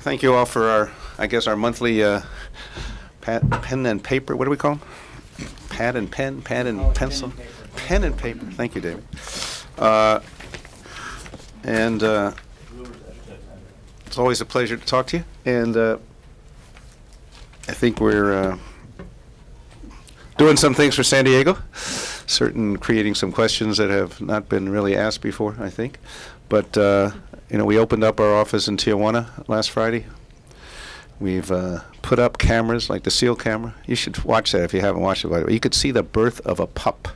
thank you all for our, I guess, our monthly pen and paper. What do we call them? Pad and pen, pad and pencil, pen and paper. Thank you, David. And it's always a pleasure to talk to you. And I think we're doing some things for San Diego. Creating some questions that have not been really asked before, I think. But you know, we opened up our office in Tijuana last Friday. We've put up cameras like the SEAL camera. You should watch that if you haven't watched it. By the way, you could see the birth of a pup.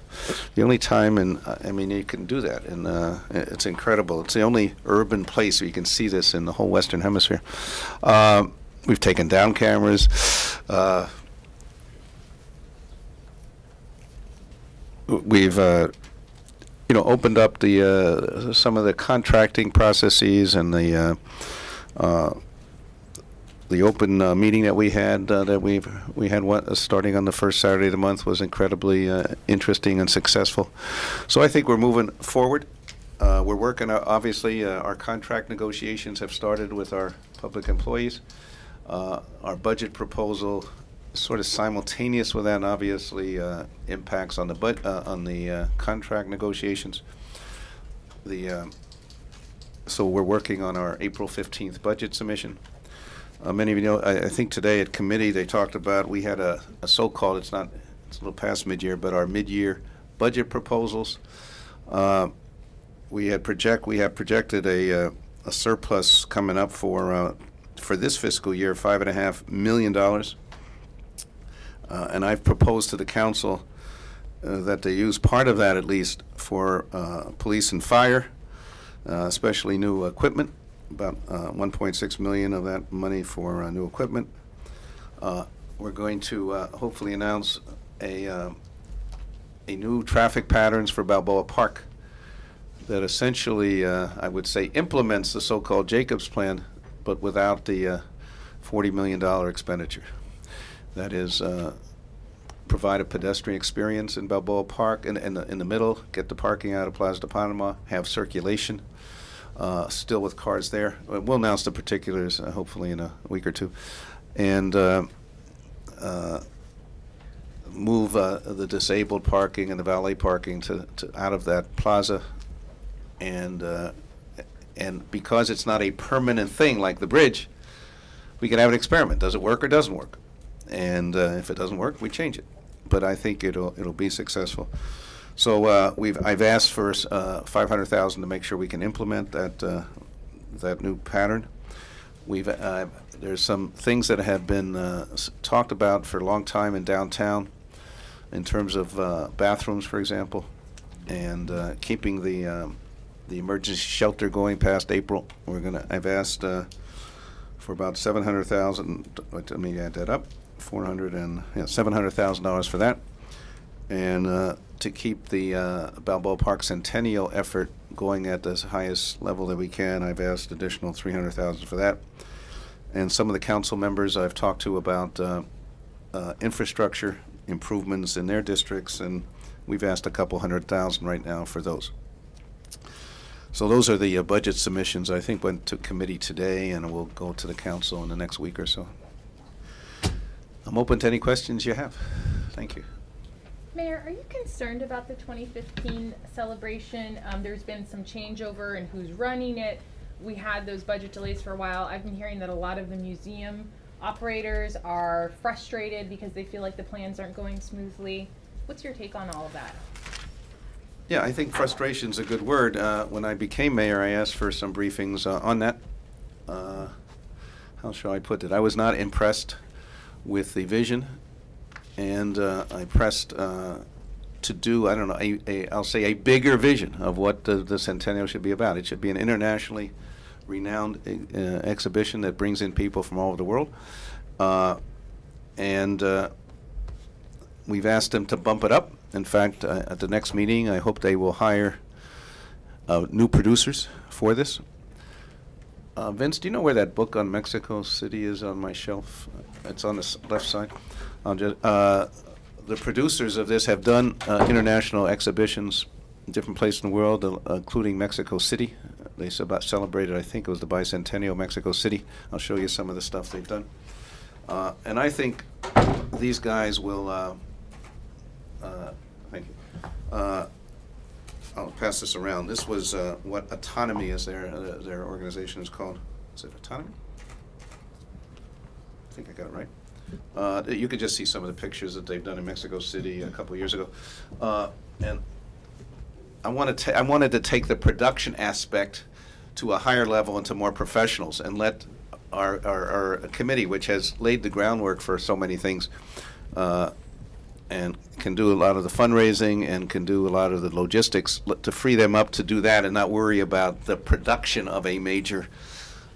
The only time, I mean, you can do that, and it's incredible. It's the only urban place where you can see this in the whole Western Hemisphere. We've taken down cameras. We've you know, opened up the some of the contracting processes, and the open meeting that we had starting on the first Saturday of the month was incredibly interesting and successful. So I think we're moving forward. We're working, obviously, our contract negotiations have started with our public employees. Our budget proposal, sort of simultaneous with that, and obviously impacts on the contract negotiations. So we're working on our April 15th budget submission. Many of you know, I think today at committee they talked about, we had a so-called, it's a little past mid-year, but our mid-year budget proposals. We have projected a surplus coming up for this fiscal year, $5.5 million. And I've proposed to the council that they use part of that, at least, for police and fire, especially new equipment. About $1.6 million of that money for new equipment. We're going to hopefully announce a new traffic patterns for Balboa Park that essentially, I would say, implements the so-called Jacobs Plan, but without the $40 million expenditure. That is, provide a pedestrian experience in Balboa Park, in the middle, get the parking out of Plaza de Panama, have circulation. Still with cars there. We'll announce the particulars hopefully in a week or two, and move the disabled parking and the valet parking to out of that plaza, and because it's not a permanent thing like the bridge, we can have an experiment. Does it work or doesn't work? And if it doesn't work, we change it. But I think it'll be successful. So I've asked for $500,000 to make sure we can implement that new pattern. There's some things that have been talked about for a long time in downtown, in terms of bathrooms, for example, and keeping the emergency shelter going past April. I've asked for about $700,000. Let me add that up. $700,000 for that, and to keep the Balboa Park Centennial effort going at the highest level that we can. I've asked additional $300,000 for that. And some of the council members I've talked to about infrastructure improvements in their districts, and we've asked a couple $100,000 right now for those. So those are the budget submissions. I think went to committee today, and will go to the council in the next week or so. I'm open to any questions you have. Thank you. Mayor, are you concerned about the 2015 celebration? There's been some changeover in who's running it. We had those budget delays for a while. I've been hearing that a lot of the museum operators are frustrated because they feel like the plans aren't going smoothly. What's your take on all of that? Yeah, I think frustration's a good word. When I became mayor, I asked for some briefings on that. How shall I put it? I was not impressed with the vision, and I pressed to do, I don't know, I'll say a bigger vision of what the Centennial should be about. It should be an internationally renowned exhibition that brings in people from all over the world. And we've asked them to bump it up. In fact, at the next meeting, I hope they will hire new producers for this. Vince, do you know where that book on Mexico City is on my shelf? It's on the left side. The producers of this have done international exhibitions in different places in the world, including Mexico City, They celebrated, I think it was the bicentennial of Mexico City. I'll show you some of the stuff they've done. And I think these guys will, thank you. I'll pass this around. This was what Autonomy is their organization is called. Is it Autonomy? I think I got it right. You could just see some of the pictures that they've done in Mexico City a couple of years ago. And I wanted to take the production aspect to a higher level and to more professionals, and let our committee, which has laid the groundwork for so many things, and can do a lot of the fundraising and can do a lot of the logistics, to free them up to do that and not worry about the production of a major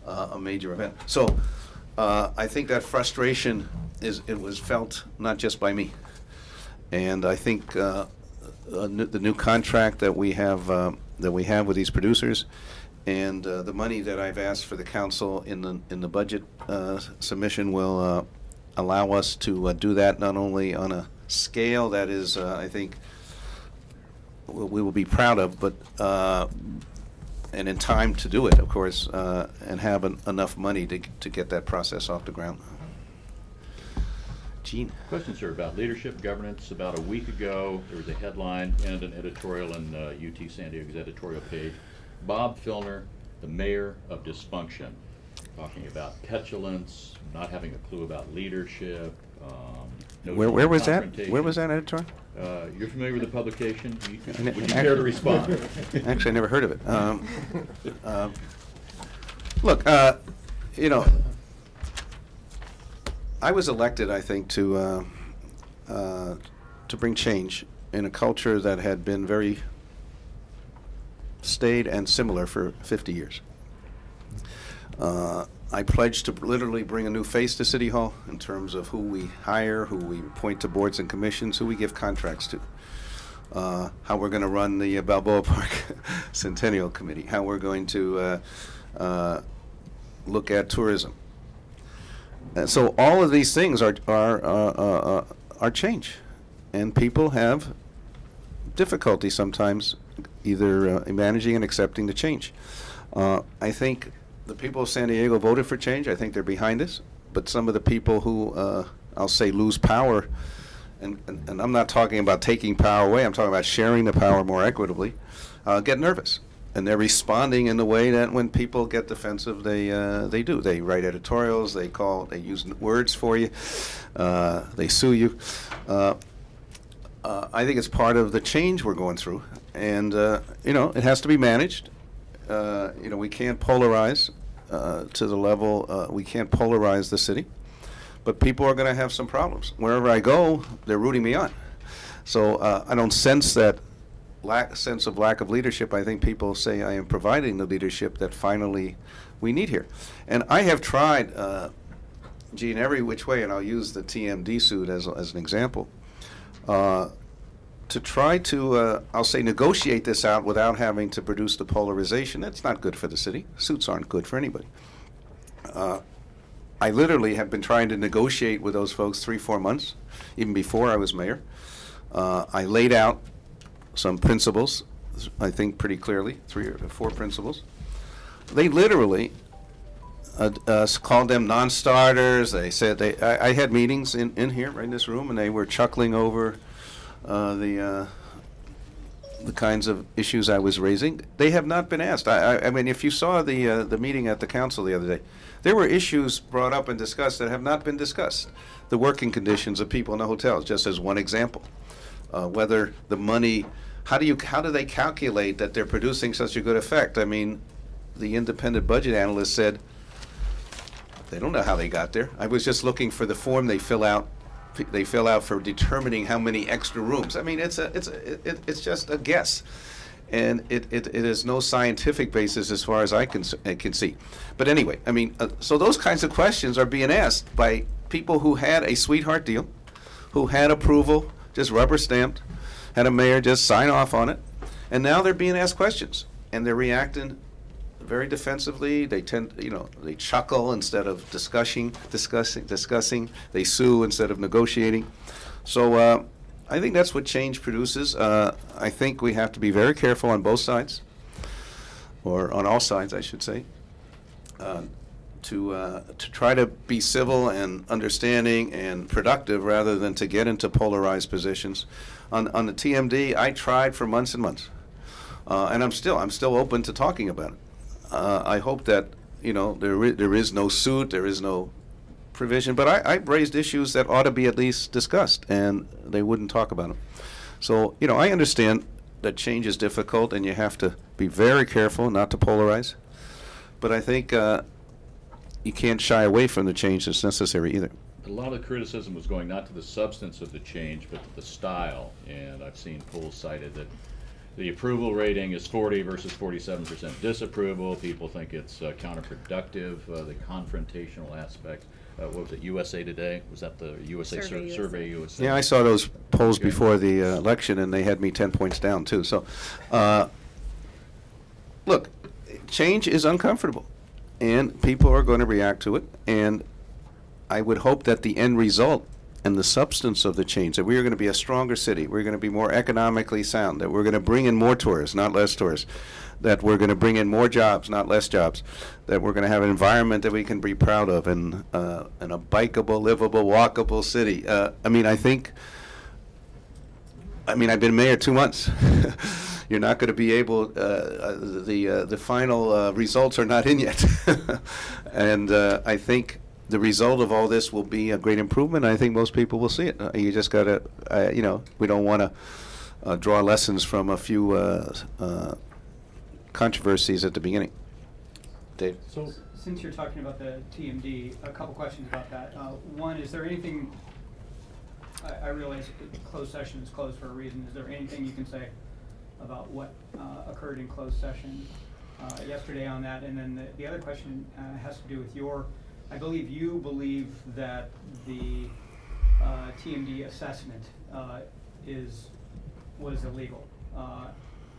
event. So I think that frustration was felt not just by me, and I think the new contract that we have with these producers, and the money that I've asked for the council in the budget submission will allow us to do that, not only on a scale that is, I think, we will be proud of, but and in time to do it, of course, and have enough money to get that process off the ground. Gene? Question, sir, about leadership governance. About a week ago, there was a headline and an editorial in UT San Diego's editorial page. Bob Filner, the mayor of dysfunction, talking about petulance, not having a clue about leadership. Where was that? Where was that editorial? You're familiar with the publication? Would you care to respond? Actually, I never heard of it. Look, you know, I was elected, I think, to bring change in a culture that had been very staid and similar for 50 years. I pledged to literally bring a new face to City Hall in terms of who we hire, who we appoint to boards and commissions, who we give contracts to, how we're going to run the Balboa Park Centennial Committee, how we're going to look at tourism. And so all of these things are change, and people have difficulty sometimes either managing and accepting the change. I think the people of San Diego voted for change. I think they're behind us. But some of the people who, I'll say, lose power, and I'm not talking about taking power away, I'm talking about sharing the power more equitably, get nervous. And they're responding in the way that when people get defensive, they do. They write editorials, they use words for you, they sue you. I think it's part of the change we're going through. And, you know, it has to be managed. You know, we can't polarize to the level, we can't polarize the city, but people are going to have some problems. Wherever I go, they're rooting me on. So I don't sense that sense of lack of leadership. I think people say I am providing the leadership that finally we need here. And I have tried, Gene, every which way, and I'll use the TMD suit as an example, to try to, I'll say, negotiate this out without having to produce the polarization. That's not good for the city. Suits aren't good for anybody. I literally have been trying to negotiate with those folks 3-4 months, even before I was mayor. I laid out some principles, I think pretty clearly, 3 or 4 principles. They literally called them non-starters. They said I had meetings in here, right in this room, and they were chuckling over the kinds of issues I was raising. They have not been asked. I mean, if you saw the meeting at the council the other day, there were issues brought up and discussed that have not been discussed. The working conditions of people in the hotels, just as one example. Whether the money, how do they calculate that they're producing such a good effect? I mean, the independent budget analyst said they don't know how they got there. I was just looking for the form they fill out for determining how many extra rooms. I mean, it's just a guess, and it is no scientific basis as far as I can see. But anyway, I mean, so those kinds of questions are being asked by people who had a sweetheart deal, who had approval, just rubber stamped, had a mayor just sign off on it, and now they're being asked questions, and they're reacting very defensively. They they chuckle instead of discussing. They sue instead of negotiating. So I think that's what change produces. I think we have to be very careful on both sides. or on all sides, I should say, to try to be civil and understanding and productive rather than to get into polarized positions. On the TMD, I tried for months and months, and I'm still open to talking about it. I hope that, you know, there is no suit, there is no provision, but I raised issues that ought to be at least discussed, and they wouldn't talk about them. So, you know, I understand that change is difficult, and you have to be very careful not to polarize. But I think you can't shy away from the change that's necessary either. A lot of the criticism was going not to the substance of the change, but to the style. And I've seen polls cited that the approval rating is 40 versus 47% disapproval. People think it's counterproductive, the confrontational aspect. What was it, USA Today? Was that the USA Survey USA? Yeah, I saw those polls Okay. before the election, and they had me 10 points down, too. So, look, change is uncomfortable, and people are going to react to it. And I would hope that the end result and the substance of the change, that we are going to be a stronger city, we're going to be more economically sound, that we're going to bring in more tourists, not less tourists, that we're going to bring in more jobs, not less jobs, that we're going to have an environment that we can be proud of, and a bikeable, livable, walkable city. I mean, I've been mayor 2 months. You're not going to be able, the final results are not in yet. And I think the result of all this will be a great improvement. I think most people will see it. You just got to, you know, we don't want to draw lessons from a few controversies at the beginning. Dave? So, Since you're talking about the TMD, a couple questions about that. One, is there anything, I realize closed session is closed for a reason. Is there anything you can say about what occurred in closed session yesterday on that? And then the other question has to do with I believe you believe that the TMD assessment was illegal.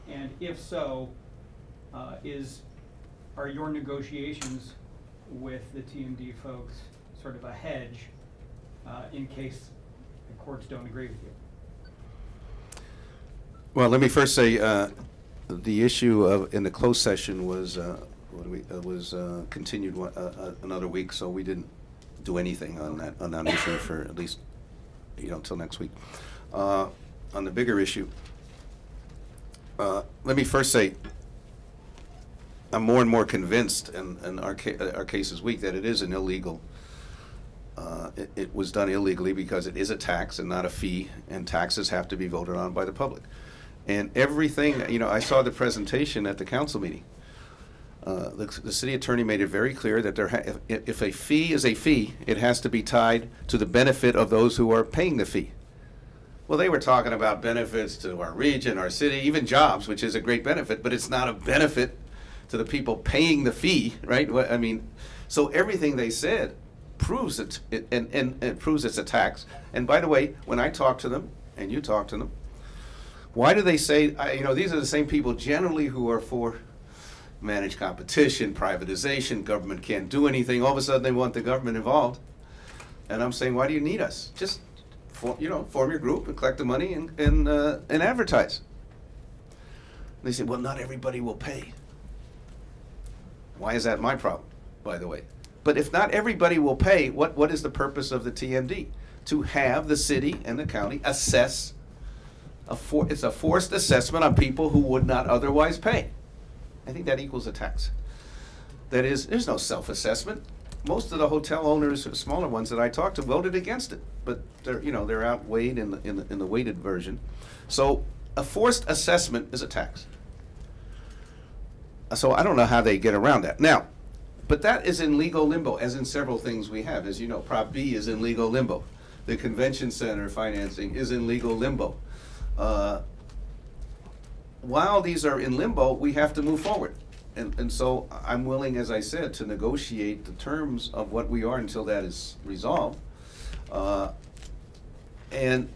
And if so, are your negotiations with the TMD folks sort of a hedge in case the courts don't agree with you? Well, let me first say the issue in the closed session was continued another week, so we didn't do anything on that issue for at least, you know, till next week. On the bigger issue, let me first say I'm more and more convinced, and our case is weak, that it is an illegal. It was done illegally because it is a tax and not a fee, and taxes have to be voted on by the public. And everything, you know, I saw the presentation at the council meeting. The city attorney made it very clear that if a fee is a fee, it has to be tied to the benefit of those who are paying the fee. Well, they were talking about benefits to our region, our city, even jobs, which is a great benefit, but it's not a benefit to the people paying the fee, right? I mean, so everything they said proves it, and proves it's a tax. And by the way, when I talk to them, and you talk to them, why do they say, you know, these are the same people generally who are for managed competition, privatization, government can't do anything. All of a sudden they want the government involved. And I'm saying, why do you need us? Just, form your group and collect the money and advertise. They say, well, not everybody will pay. Why is that my problem, by the way? But if not everybody will pay, what is the purpose of the TMD? To have the city and the county assess, it's a forced assessment on people who would not otherwise pay. I think that equals a tax. That is, there's no self-assessment. Most of the hotel owners, smaller ones that I talked to, voted against it, but they're outweighed in the weighted version. So a forced assessment is a tax. So I don't know how they get around that. Now, but that is in legal limbo, as in several things we have. As you know, Prop B is in legal limbo. The convention center financing is in legal limbo. While these are in limbo, we have to move forward. And so I'm willing, as I said, to negotiate the terms of what we are until that is resolved. They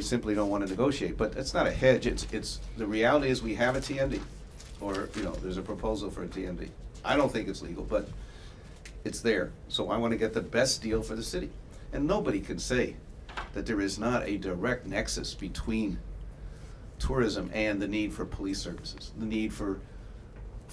simply don't want to negotiate. But it's not a hedge. It's the reality is we have a TMD, or there's a proposal for a TMD. I don't think it's legal, but it's there. So I want to get the best deal for the city. And nobody can say that there is not a direct nexus between tourism and the need for police services, the need for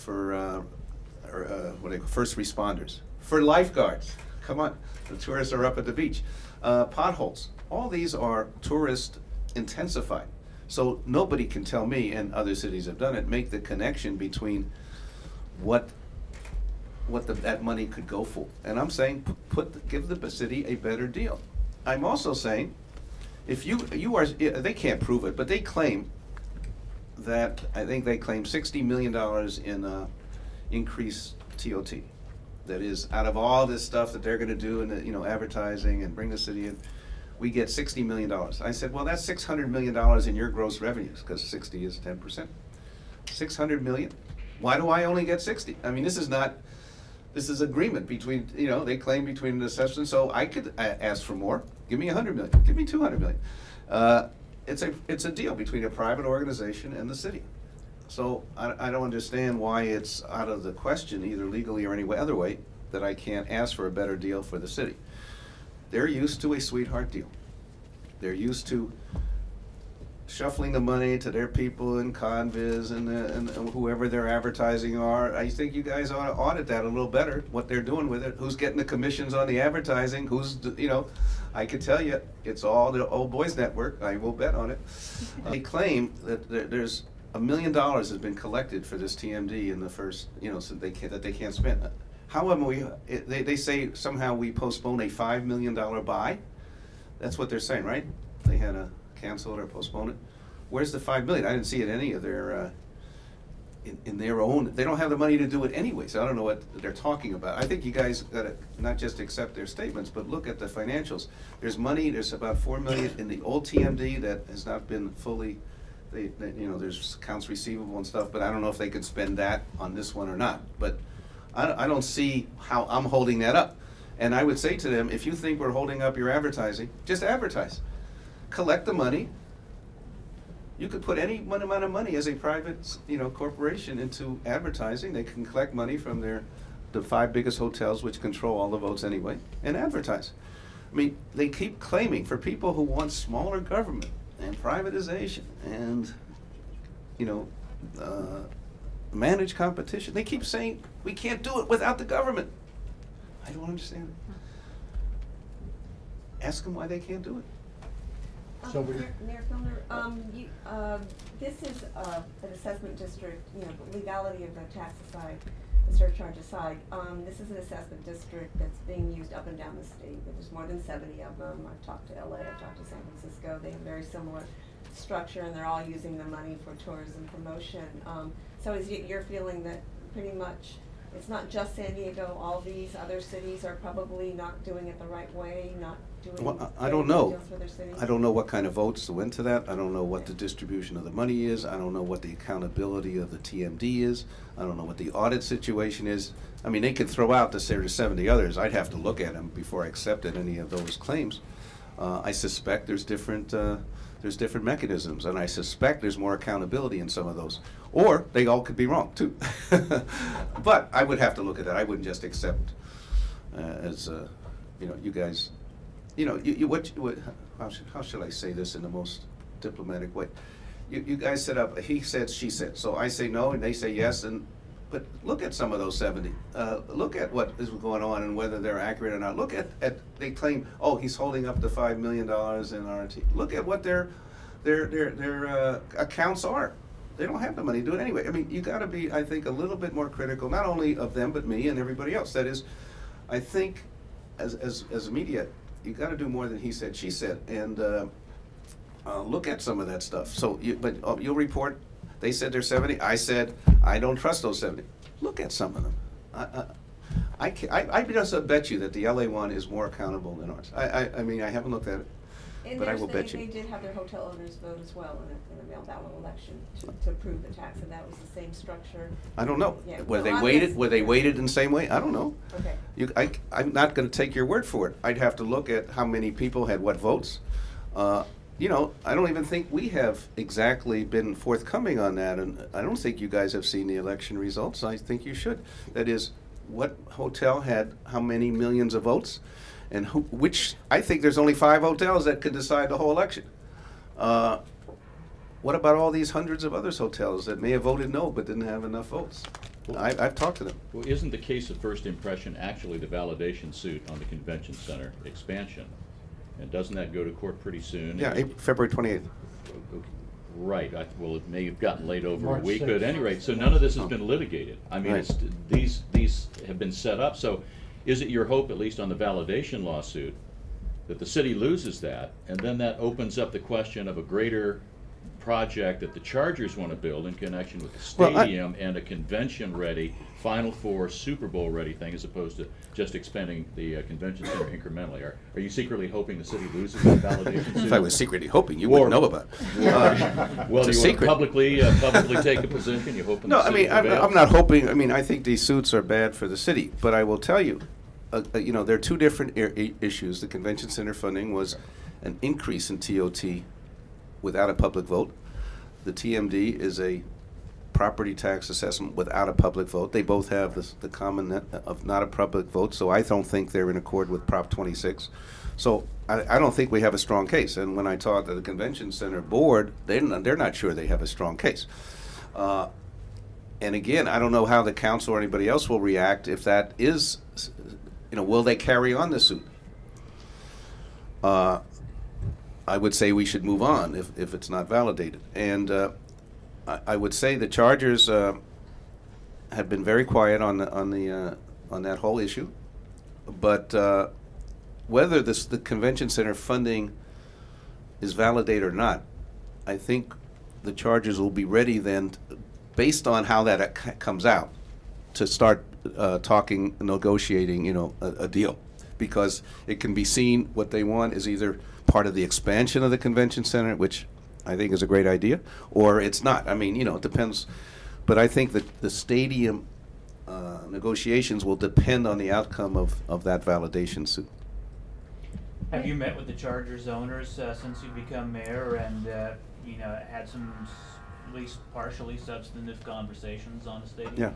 what they call first responders, for lifeguards. Come on, the tourists are up at the beach. Potholes. All these are tourist intensified. So nobody can tell me, and other cities have done it, make the connection between what that money could go for. And I'm saying give the city a better deal. I'm also saying, if they can't prove it, but they claim that, I think they claim $60 million in increased TOT. That is, out of all this stuff that they're gonna do in the, advertising and bring the city in, we get $60 million. I said, well, that's $600 million in your gross revenues, because 60 is 10%. 600 million? Why do I only get 60? I mean, this is agreement between, they claim between the assessment, so I could ask for more. Give me 100 million, give me 200 million. It's a deal between a private organization and the city. So I don't understand why it's out of the question, either legally or any other way, that I can't ask for a better deal for the city. They're used to a sweetheart deal. They're used to shuffling the money to their people in Conviz and whoever their advertising are. I think you guys ought to audit that a little better, what they're doing with it, who's getting the commissions on the advertising, who's, I could tell you, it's all the old boys network, I will bet on it. They claim that there's $1 million has been collected for this TMD in the first, so that they can't spend. How am they say somehow we postponed a $5 million buy? That's what they're saying, right? They had to cancel it or postpone it. Where's the $5 million? I didn't see it any of their, in their own, they don't have the money to do it anyway, so I don't know what they're talking about. I think you guys gotta not just accept their statements, but look at the financials. There's money, there's about $4 million in the old TMD that has not been fully, there's accounts receivable and stuff, but I don't know if they could spend that on this one or not. But I don't see how I'm holding that up. And I would say to them, if you think we're holding up your advertising, just advertise. Collect the money. You could put any amount of money as a private, corporation into advertising. They can collect money from the 5 biggest hotels, which control all the votes anyway, and advertise. I mean, they keep claiming, for people who want smaller government and privatization and, managed competition, they keep saying we can't do it without the government. I don't understand it. Ask them why they can't do it. So Mayor Filner, this is an assessment district, the legality of the tax aside, the surcharge aside. This is an assessment district that's being used up and down the state. There's more than 70 of them. I've talked to LA, I've talked to San Francisco. They have very similar structure, and they're all using the money for tourism promotion. So is it your feeling that pretty much it's not just San Diego, all these other cities are probably not doing it the right way, not doing well, I don't know. deals with their cities? I don't know what kind of votes went to that. I don't know what the distribution of the money is. I don't know what the accountability of the TMD is. I don't know what the audit situation is. I mean, they could throw out the 70 others. I'd have to look at them before I accepted any of those claims. I suspect there's different mechanisms, and I suspect there's more accountability in some of those. Or they all could be wrong too. But I would have to look at that. I wouldn't just accept you guys. How should I say this in the most diplomatic way? You guys set up. He said, she said. So I say no, and they say yes. But look at some of those 70. Look at what is going on and whether they're accurate or not. Look at they claim, oh, he's holding up the $5 million in RT. Look at what their accounts are. They don't have the money to do it anyway. I mean, you got to be, I think, a little bit more critical, not only of them but me and everybody else. That is, I think, as media, you got to do more than he said, she said, and look at some of that stuff. So, you'll report. They said there's 70. I said I don't trust those 70. Look at some of them. I just bet you that the LA one is more accountable than ours. I mean, I haven't looked at it, but I will bet you. They did have their hotel owners vote as well in a mail-ballot election to approve the tax, and that was the same structure. I don't know. Yeah. Were they weighted? Were they weighted in the same way? I don't know. Okay. I'm not going to take your word for it. I'd have to look at how many people had what votes. I don't even think we have exactly been forthcoming on that, and I don't think you guys have seen the election results. I think you should. That is, what hotel had how many millions of votes, and which I think there's only 5 hotels that could decide the whole election. what about all these hundreds of other hotels that may have voted no but didn't have enough votes? I've talked to them. Well, isn't the case of first impression actually the validation suit on the convention center expansion? And doesn't that go to court pretty soon? Yeah, February 28th. Right. Well, it may have gotten laid over March a week, 6th. but at any rate, so none of this has been litigated. I mean, Right. these have been set up. So is it your hope, at least on the validation lawsuit, that the city loses that, and then that opens up the question of a greater project that the Chargers want to build in connection with the Well, stadium and a convention-ready, Final Four, Super Bowl-ready thing, as opposed to just expanding the convention center incrementally? Are you secretly hoping the city loses that validation suit? If I was secretly hoping, you wouldn't know about it. Well, It's do a you want to secret. publicly take a position? You hoping No, the I city mean, I'm prevails? not hoping. I mean, I think these suits are bad for the city. But I will tell you, you know, there are two different issues. The convention center funding was an increase in TOT without a public vote. The TMD is a property tax assessment without a public vote. They both have the common of not a public vote, so I don't think they're in accord with Prop 26. So I don't think we have a strong case. And when I talked to the convention center board, they're not sure they have a strong case. And again, I don't know how the council or anybody else will react if that is, you know, will they carry on the suit? I would say we should move on if it's not validated. And I would say the Chargers have been very quiet on that whole issue. But whether the convention center funding is validated or not, I think the Chargers will be ready then, based on how that comes out, to start talking, negotiating, you know, a deal, because it can be seen what they want is either part of the expansion of the convention center, which I think is a great idea, or it's not. I mean, you know, it depends. But I think that the stadium negotiations will depend on the outcome of that validation suit. Have you met with the Chargers owners since you've become mayor, and you know, had some at least partially substantive conversations on the stadium? Yeah,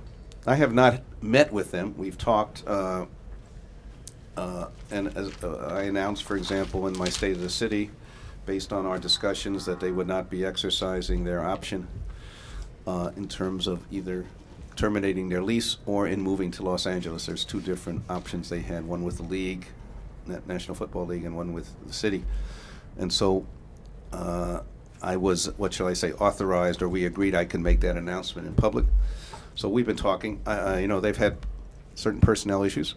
I have not met with them. We've talked, and as I announced, for example, in my State of the City, based on our discussions, that they would not be exercising their option in terms of either terminating their lease or in moving to Los Angeles. There's two different options they had, one with the league, National Football League, and one with the city. And so I was, what shall I say, authorized, or we agreed I can make that announcement in public. So we've been talking. You know, they've had certain personnel issues.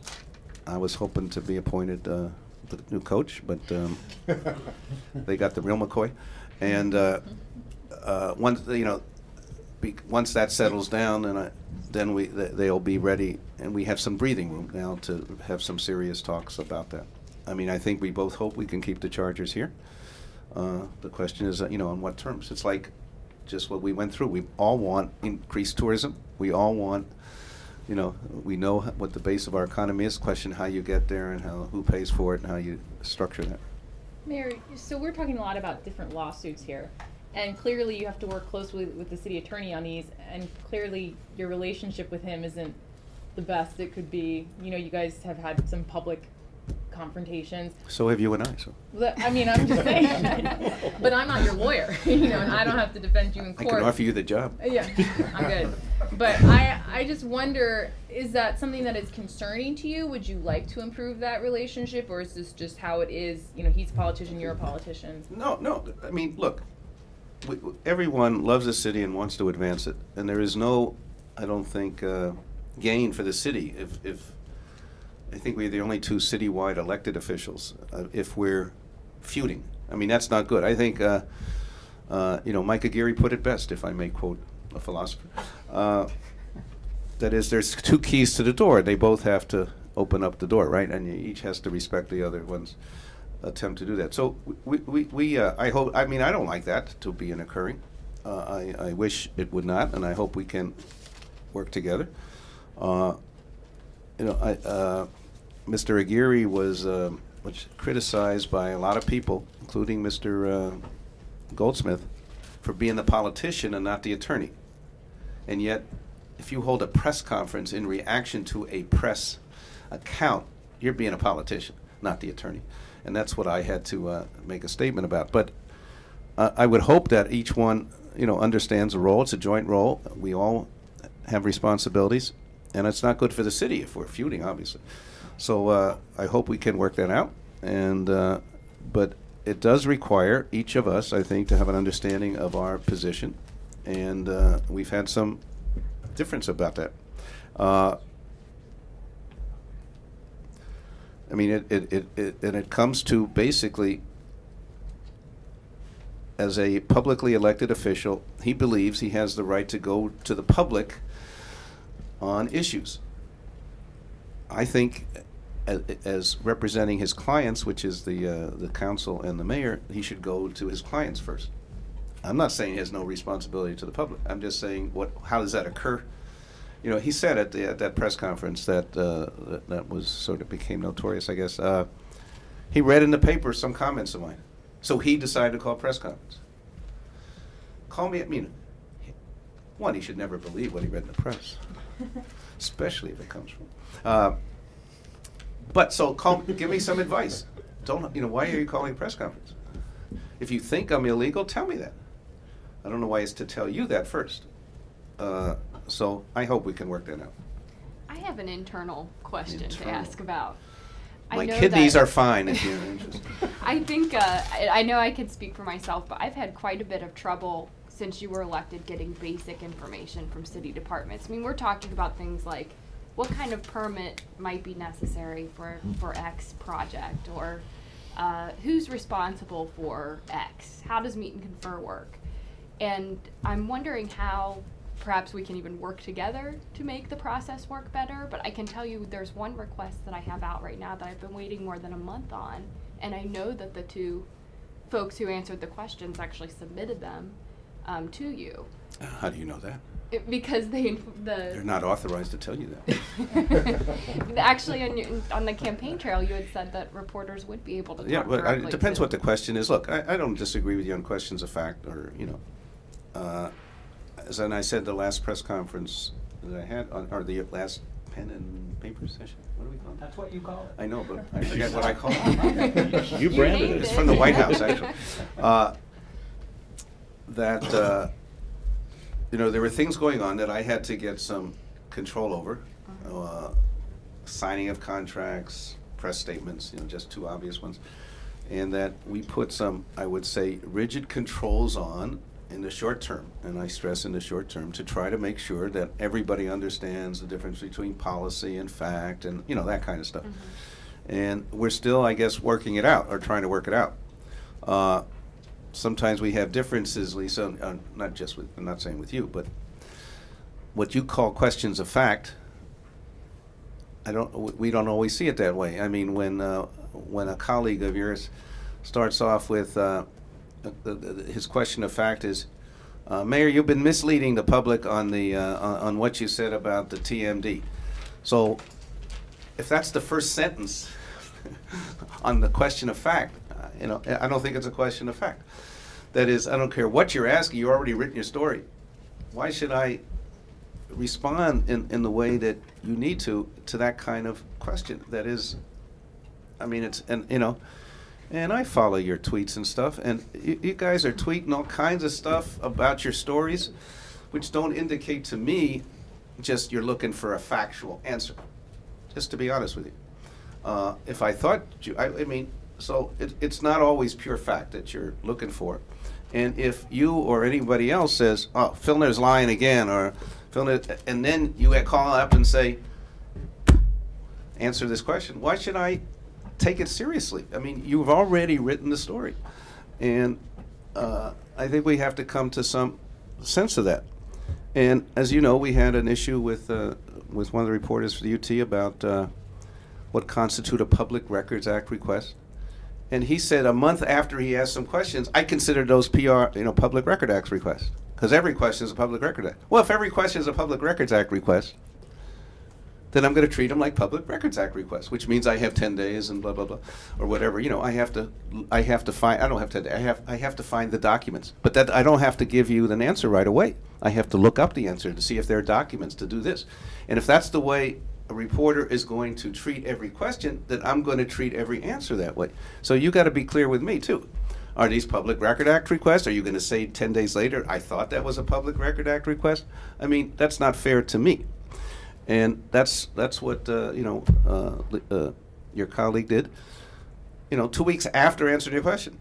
I was hoping to be appointed the new coach, but they got the real McCoy. And once, you know, once that settles down, then they'll be ready, and we have some breathing room now to have some serious talks about that. I mean, I think we both hope we can keep the Chargers here. The question is, you know, on what terms? It's like just what we went through. We all want increased tourism. We all want, you know, we know what the base of our economy is. Question how you get there and who pays for it and how you structure that. Mayor, so we're talking a lot about different lawsuits here, and clearly you have to work closely with the city attorney on these, and clearly your relationship with him isn't the best it could be. You know, you guys have had some public confrontations. So have you and I. So I mean, I'm just saying, but I'm not your lawyer, you know, and I don't have to defend you in I court. can offer you the job. Yeah, I'm good. But I just wonder, is that something that is concerning to you? Would you like to improve that relationship, or is this just how it is? You know, he's a politician, you're a politician. No. I mean, look, everyone loves the city and wants to advance it, and there is no, I don't think, gain for the city if I think we're the only two citywide elected officials if we're feuding. I mean, that's not good. I think, you know, Mike Aguirre put it best, if I may quote a philosopher. That is, there's two keys to the door. They both have to open up the door, right? And each has to respect the other one's attempt to do that. So I hope, I mean, I don't like that to be an occurring. I wish it would not, and I hope we can work together. You know, Mr. Aguirre was criticized by a lot of people, including Mr. Goldsmith, for being the politician and not the attorney. And yet, if you hold a press conference in reaction to a press account, you're being a politician, not the attorney. And that's what I had to make a statement about. But I would hope that each one, understands the role. It's a joint role. We all have responsibilities, and it's not good for the city if we're feuding, obviously. So I hope we can work that out. And but it does require each of us, I think, to have an understanding of our position, and we've had some difference about that. I mean, it comes to basically, as a publicly elected official, he believes he has the right to go to the public on issues. I think, as representing his clients, which is the council and the mayor, he should go to his clients first. I'm not saying he has no responsibility to the public. I'm just saying, how does that occur? He said at that press conference that was sort of became notorious, I guess. He read in the paper some comments of mine, so he decided to call a press conference. Call me. I mean, one, he should never believe what he read in the press, especially if it comes from. But so give me some advice. Don't why are you calling a press conference? If you think I'm illegal, tell me that. I don't know why it's to tell you that first. So I hope we can work that out. I have an internal question to Internal. ask about. My kidneys are fine if you're interested. I think, I know I can speak for myself, but I've had quite a bit of trouble since you were elected getting basic information from city departments. I mean, we're talking about things like what kind of permit might be necessary for X project, or who's responsible for X? How does meet and confer work? And I'm wondering how perhaps we can even work together to make the process work better. But I can tell you there's one request that I have out right now that I've been waiting more than a month on, and I know that the two folks who answered the questions actually submitted them to you. How do you know that? Because they're not authorized to tell you that. Actually, on the campaign trail, you had said that reporters would be able to talk but directly it depends to what the question is. Look, I don't disagree with you on questions of fact, or as I said, the last press conference that I had, or the last pen and paper session. What do we call it? That's what you call it? I know, but I forget what I call it. You branded named it. It's from the White House, actually. There were things going on that I had to get some control over. Signing of contracts, press statements, just two obvious ones. And that we put some, I would say, rigid controls on in the short term, and I stress in the short term, to try to make sure that everybody understands the difference between policy and fact and, that kind of stuff. Mm-hmm. And we're still, I guess, working it out, or trying to work it out. Sometimes we have differences, Lisa, not just with, I'm not saying with you, but what you call questions of fact, we don't always see it that way. I mean, when a colleague of yours starts off with his question of fact is, Mayor, you've been misleading the public on on what you said about the TMD. So if that's the first sentence on the question of fact, I don't think it's a question of fact. That is, I don't care what you're asking, you've already written your story. Why should I respond in the way that you need to that kind of question? That is, I mean, and I follow your tweets and stuff, and you guys are tweeting all kinds of stuff about your stories, which don't indicate to me just you're looking for a factual answer, just to be honest with you. If I thought so it's not always pure fact that you're looking for. And if you or anybody else says, oh, Filner's lying again, or Filner, and then you call up and say, answer this question, why should I take it seriously? I mean, you've already written the story. And I think we have to come to some sense of that. And as you know, we had an issue with one of the reporters for the UT about what constitute a Public Records Act request. And he said a month after he asked some questions, I considered those Public Record Act requests, because every question is a Public Record Act. Well, if every question is a Public Records Act request, then I'm going to treat them like Public Records Act requests, which means I have 10 days and blah blah blah, or whatever. I have to find. I don't have 10 days. I have to find the documents, but that I don't have to give you an answer right away. I have to look up the answer to see if there are documents to do this. And if that's the way a reporter is going to treat every question, then I'm going to treat every answer that way. So you got to be clear with me too. Are these Public Record Act requests? Are you going to say 10 days later, I thought that was a Public Record Act request? I mean, that's not fair to me. And that's what, your colleague did, 2 weeks after answering your question.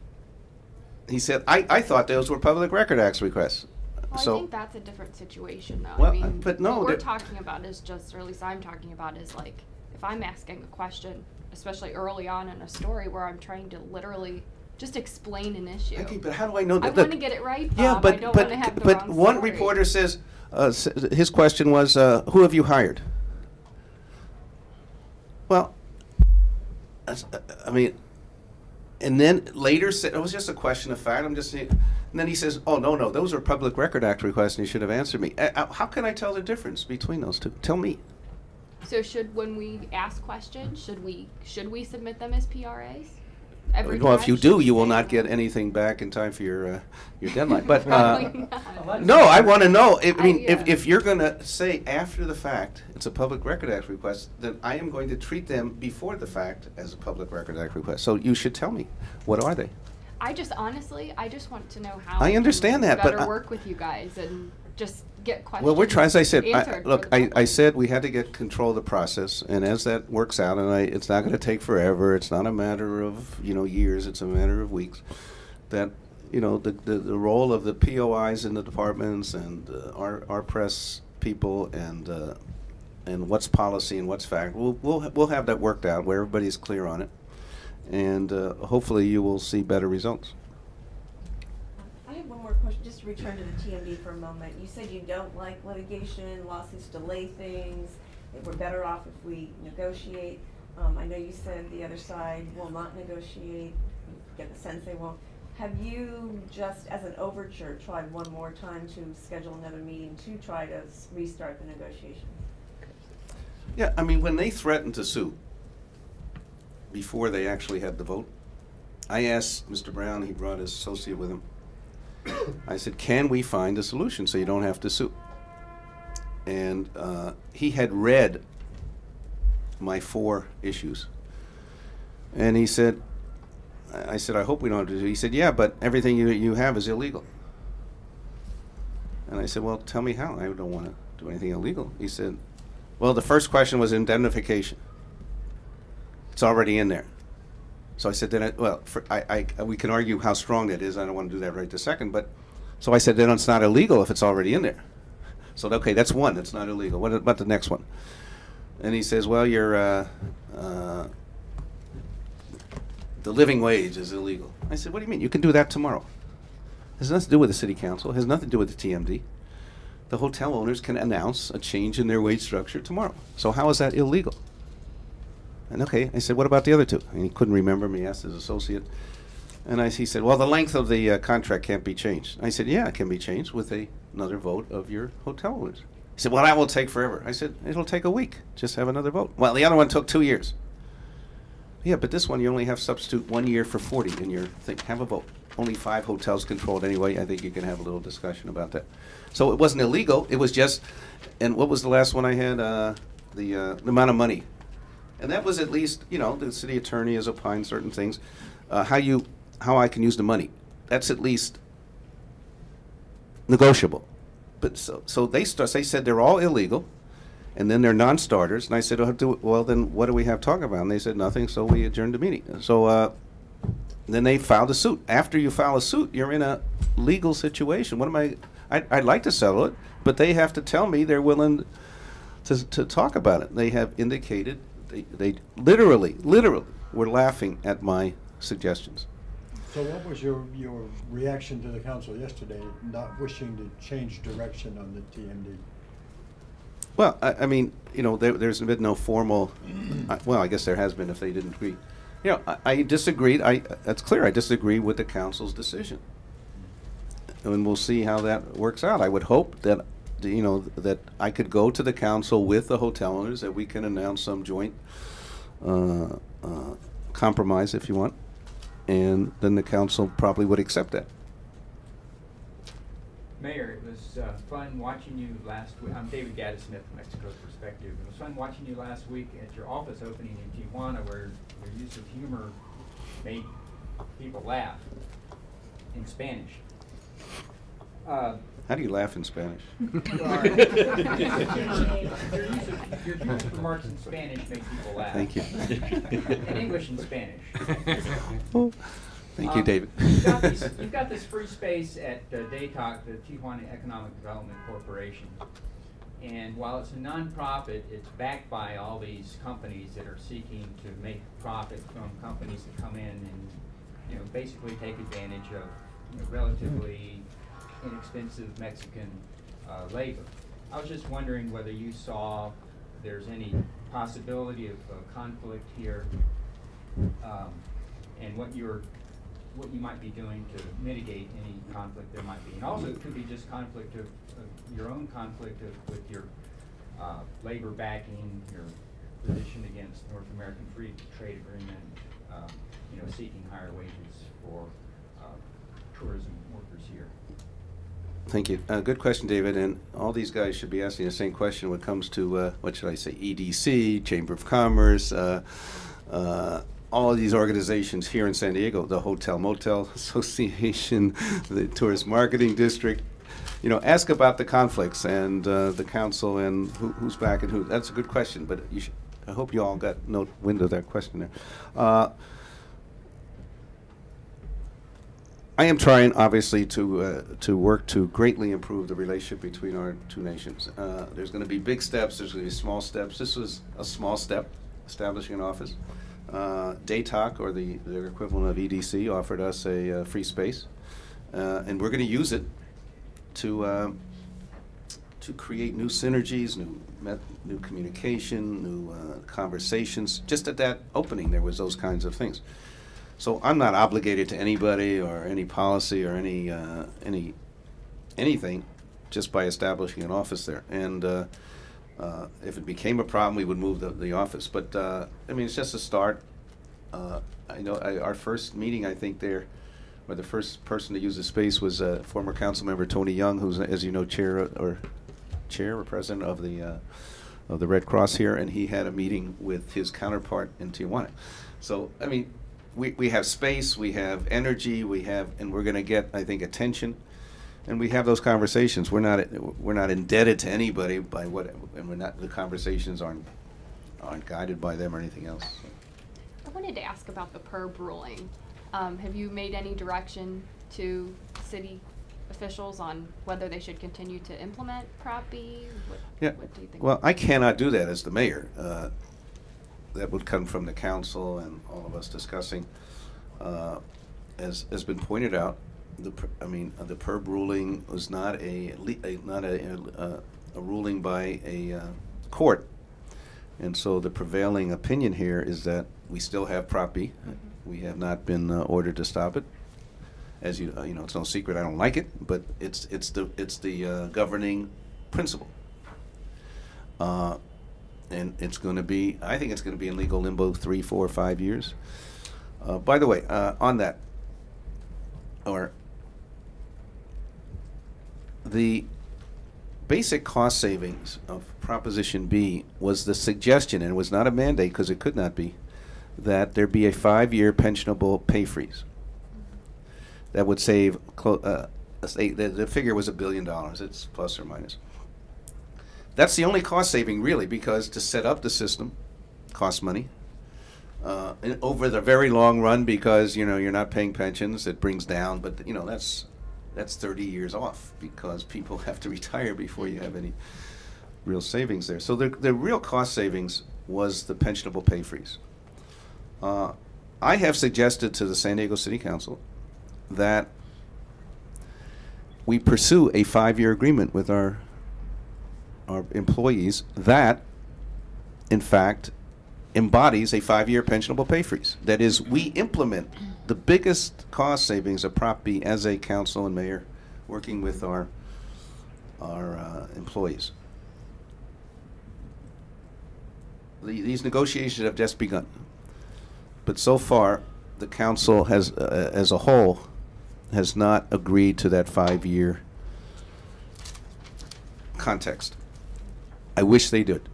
He said, I thought those were Public Record Act requests. Well, So, I think that's a different situation, though. Well, I mean, but no, what we're there- talking about is just, or at least I'm talking about, is like, if I'm asking a question, especially early on in a story where I'm trying to literally just explain an issue. okay, but how do I know that? I want to get it right, Bob. Yeah, I but don't want to have the but wrong one story. reporter says his question was, "Who have you hired?" Well, I mean, and then later said it was just a question of fact. I'm just saying. And then he says, "Oh no, those are Public Record Act requests, and you should have answered me." How can I tell the difference between those two? Tell me. So when we ask questions, should we submit them as PRAs? Every Well, if time? you Should do, we you will say not no? get anything back in time for your deadline. But Probably not. no, I want to know. I mean, yeah. if you're going to say after the fact it's a Public Record Act request, then I am going to treat them before the fact as a Public Record Act request. So you should tell me, what are they? I just want to know how I can understand that, but better I- work with you guys and just get questions. Well, we're trying, as I said, answered look, for the I public. said we had to get control of the process, and as that works out, and it's not going to take forever, it's not a matter of, years, it's a matter of weeks, that, the role of the POIs in the departments and our press people and what's policy and what's fact, we'll have that worked out where everybody's clear on it, and hopefully you will see better results. I have one more question, just to return to the TMD for a moment. You said you don't like litigation, lawsuits delay things, that we're better off if we negotiate. I know you said the other side will not negotiate, you get the sense they won't. Have you just, as an overture, tried one more time to schedule another meeting to try to restart the negotiations? Yeah, I mean, when they threatened to sue, before they actually had the vote, I asked Mr. Brown, he brought his associate with him, I said, can we find a solution so you don't have to sue? And he had read my 4 issues. And he said, I said, I hope we don't have to do. He said, yeah, but everything you have is illegal. And I said, well, tell me how. I don't want to do anything illegal. He said, well, the first question was indemnification. It's already in there. So I said, then, we can argue how strong that is. I don't want to do that right this second. But so I said, then it's not illegal if it's already in there. So okay, that's one. That's not illegal. What about the next one? And he says, well, the living wage is illegal. I said, what do you mean? You can do that tomorrow. It has nothing to do with the city council. It has nothing to do with the TMD. The hotel owners can announce a change in their wage structure tomorrow. So how is that illegal? And okay, I said, what about the other 2? And he couldn't remember me, asked his associate. And he said, well, the length of the contract can't be changed. I said, yeah, it can be changed with another vote of your hotel owners. He said, well, that will take forever. I said, it'll take a week. Just have another vote. Well, the other one took 2 years. Yeah, but this one you only have substitute 1 year for 40 in your thing. Have a vote. Only 5 hotels controlled anyway. I think you can have a little discussion about that. So it wasn't illegal. It was just, and what was the last one I had? The amount of money. And that was at least, the city attorney has opined certain things. How I can use the money. That's at least negotiable. But so they said they're all illegal, and then they're non-starters. And I said, well, then what do we have to talk about? And they said nothing, so we adjourned the meeting. So then they filed a suit. After you file a suit, you're in a legal situation. I'd like to settle it, but they have to tell me they're willing to talk about it. They have indicated they literally were laughing at my suggestions. So what was your reaction to the council yesterday, not wishing to change direction on the TMD? Well, I mean, there's been no formal, well, I guess there has been if they didn't agree. I disagreed. That's clear. I disagree with the council's decision. And we'll see how that works out. I would hope that, that I could go to the council with the hotel owners, that we can announce some joint compromise, if you want. And then the council probably would accept that. Mayor, it was fun watching you last week. I'm David Gaddismith from Mexico's Perspective. It was fun watching you last week at your office opening in Tijuana, where your use of humor made people laugh. in Spanish. How do you laugh in Spanish? Your use of remarks in Spanish make people laugh. Thank you. In English and Spanish. Thank you, David. You've got this free space at DATOC, the Tijuana Economic Development Corporation. And while it's a nonprofit, it's backed by all these companies that are seeking to make profit from companies that come in and, you know, basically take advantage of, you know, relatively inexpensive Mexican labor. I was just wondering whether you saw there's any possibility of conflict here, and what you might be doing to mitigate any conflict there might be. And also, it could be just conflict of your own conflict with your labor backing, your position against North American Free Trade Agreement, you know, seeking higher wages for tourism workers here. Thank you. Good question, David. And all these guys should be asking the same question when it comes to, what should I say, EDC, Chamber of Commerce, all of these organizations here in San Diego, the Hotel Motel Association, the Tourist Marketing District. You know, ask about the conflicts and the council and who's back and who. That's a good question, but you should, I hope you all got no wind of that question there. I am trying, obviously, to work to greatly improve the relationship between our two nations. There's going to be big steps. There's going to be small steps. This was a small step, establishing an office. DATOC, or the equivalent of EDC, offered us a free space, and we're going to use it to create new synergies, new communication, new conversations. Just at that opening, there was those kinds of things. So I'm not obligated to anybody or any policy or anything, just by establishing an office there. And if it became a problem, we would move the office. But I mean, it's just a start. I know our first meeting, I think there, or the first person to use the space was former council member Tony Young, who's, as you know, chair or president of the Red Cross here, and he had a meeting with his counterpart in Tijuana. So I mean, we have space, we have energy, and we're going to get, I think, attention, and we have those conversations. We're not indebted to anybody by what, and the conversations aren't guided by them or anything else. So. I wanted to ask about the PERB ruling. Have you made any direction to city officials on whether they should continue to implement Prop B? What do you think? Well, I cannot do that as the mayor. That would come from the council and all of us discussing. As has been pointed out, the PERB ruling was not a ruling by a court, and so the prevailing opinion here is that we still have Prop B. Mm-hmm. We have not been ordered to stop it. As you know, it's no secret I don't like it, but it's the governing principle. And it's going to be, I think it's going to be in legal limbo 3, 4, 5 years. By the way, on that, the basic cost savings of Proposition B was the suggestion, and it was not a mandate because it could not be, that there be a 5-year pensionable pay freeze. That would save, the figure was $1 billion, it's plus or minus. That's the only cost saving, really, because to set up the system costs money. Over the very long run, because you're not paying pensions, it brings down. But that's 30 years off because people have to retire before you have any real savings there. So the real cost savings was the pensionable pay freeze. I have suggested to the San Diego City Council that we pursue a 5-year agreement with our employees that, in fact, embodies a 5-year pensionable pay freeze. That is, we implement the biggest cost savings of Prop B as a council and mayor, working with our employees. These negotiations have just begun, but so far, the council has, as a whole, has not agreed to that 5-year context. I wish they did.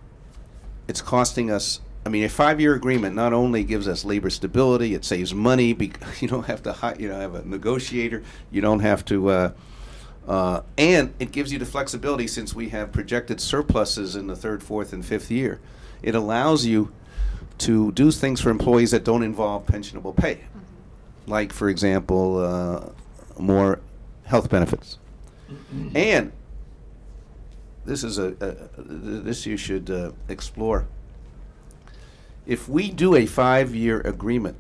It's costing us, I mean, a 5-year agreement not only gives us labor stability, it saves money because you don't have to have a negotiator. You don't have to, and it gives you the flexibility since we have projected surpluses in the 3rd, 4th, and 5th year. It allows you to do things for employees that don't involve pensionable pay, like, for example, more health benefits. And this is this you should explore. If we do a 5-year agreement,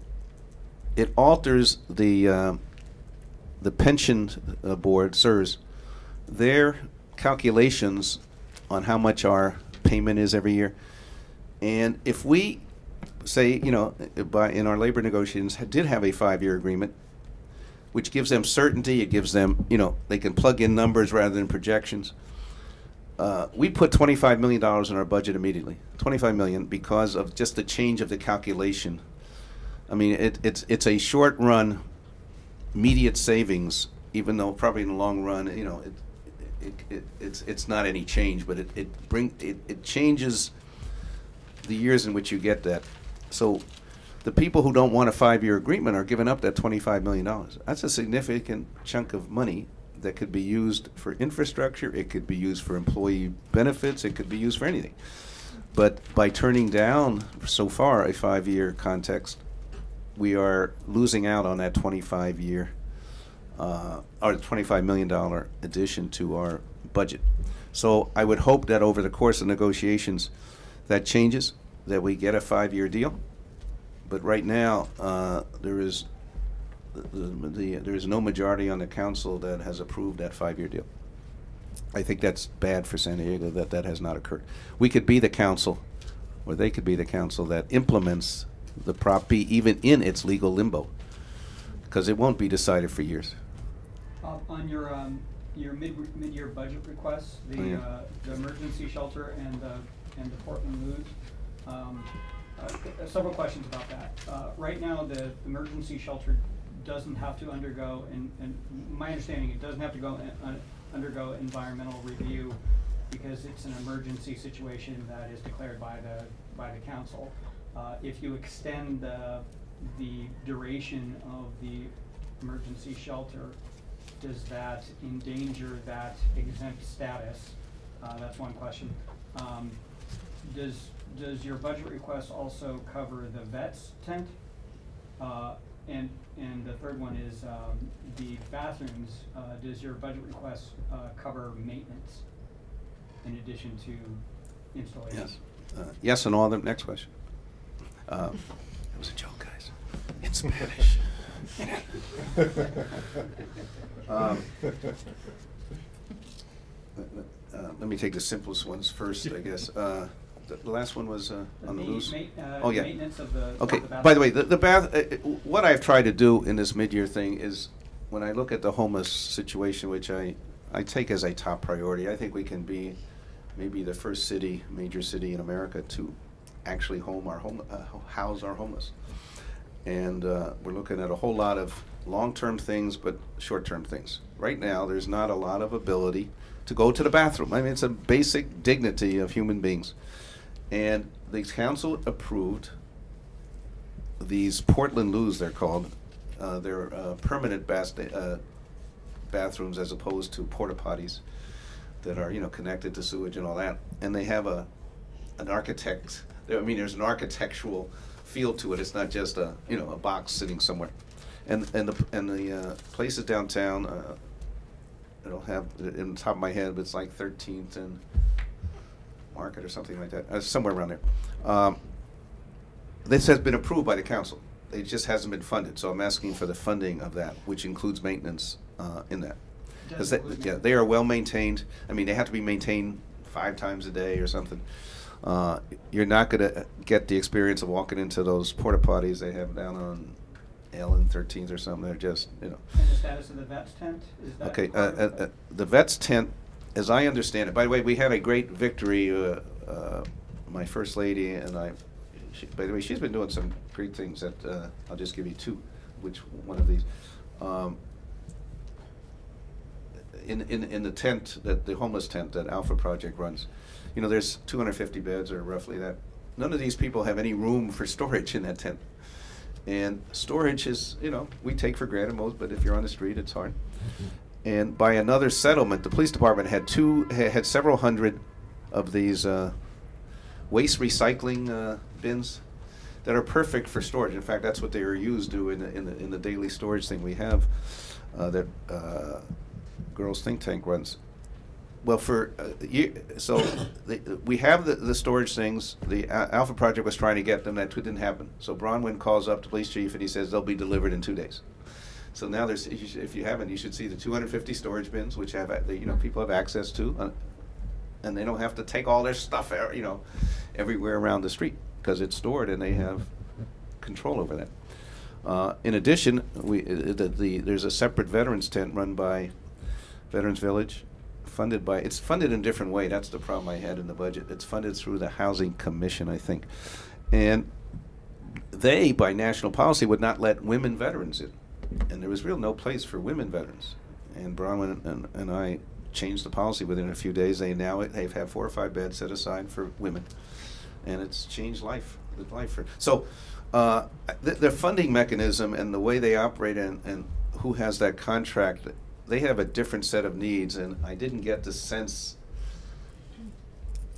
it alters the pension board, SERS, their calculations on how much our payment is every year. And if we say, in our labor negotiations, did have a 5-year agreement, which gives them certainty, it gives them, they can plug in numbers rather than projections. We put $25 million in our budget immediately, $25 million, because of just the change of the calculation. I mean, it's a short run, immediate savings, even though probably in the long run, it's not any change, but it changes the years in which you get that. So the people who don't want a 5-year agreement are giving up that $25 million. That's a significant chunk of money that could be used for infrastructure, it could be used for employee benefits, it could be used for anything. But by turning down so far a 5-year context, we are losing out on that 25-year or $25 million addition to our budget. So I would hope that over the course of negotiations that changes, that we get a 5-year deal. But right now, there is no majority on the council that has approved that 5-year deal. I think that's bad for San Diego that has not occurred. We could be the council, or they could be the council that implements the Prop B even in its legal limbo, because it won't be decided for years. On your mid-year budget requests, the emergency shelter and the Portland Loos, several questions about that. Right now, the emergency shelter doesn't have to undergo, and my understanding, it doesn't have to undergo environmental review because it's an emergency situation that is declared by the council. If you extend the duration of the emergency shelter, does that endanger that exempt status? That's one question. Does your budget request also cover the vet's tent? And the third one is the bathrooms. Does your budget request cover maintenance in addition to installation? Yes. Yes on all of them. Next question. It was a joke, guys. In Spanish. Let me take the simplest ones first, I guess. The last one was on the loose. Oh yeah. Maintenance of the. Okay. Of the By the way, the bath. What I've tried to do in this mid-year thing is, when I look at the homeless situation, which I take as a top priority, I think we can be maybe the first major city in America to actually house our homeless. And we're looking at a whole lot of long-term things, but short-term things. Right now, there's not a lot of ability to go to the bathroom. I mean, it's a basic dignity of human beings. And the council approved these Portland Loos, they're called. They're permanent bathrooms as opposed to porta potties that are, connected to sewage and all that. And they have an architect. I mean, there's an architectural feel to it. It's not just a box sitting somewhere. And the places downtown. I don't have it in the top of my head, but it's like 13th and Market or something like that, somewhere around there. This has been approved by the council. It just hasn't been funded, so I'm asking for the funding of that, which includes maintenance in that. Because they are well maintained. I mean, they have to be maintained 5 times a day or something. You're not going to get the experience of walking into those porta potties they have down on L and 13th or something. They're just, And the status of the vet's tent? Is that okay, the vet's tent, as I understand it, by the way, we had a great victory. My first lady and I, by the way, she's been doing some great things that I'll just give you 2, which one of these. In the tent, the homeless tent that Alpha Project runs, there's 250 beds or roughly that, none of these people have any room for storage in that tent. And storage is, you know, we take for granted most, but if you're on the street, it's hard. And by another settlement, the police department had several hundred of these waste recycling bins that are perfect for storage. In fact, that's what they are used to in the daily storage thing we have that Girls Think Tank runs. Well, we have the storage things. The Alpha Project was trying to get them. That didn't happen. So Bronwyn calls up the police chief and he says they'll be delivered in 2 days. So now there's, if you haven't, you should see the 250 storage bins, which have people have access to, and they don't have to take all their stuff everywhere around the street because it's stored and they have control over that. In addition, there's a separate veterans tent run by Veterans Village. It's funded in a different way. That's the problem I had in the budget. It's funded through the Housing Commission, I think. And they, by national policy, would not let women veterans in. And there was no place for women veterans. And Bronwyn and I changed the policy within a few days. They've had 4 or 5 beds set aside for women. And it's changed life. So the funding mechanism and the way they operate and who has that contract, they have a different set of needs, and I didn't get the sense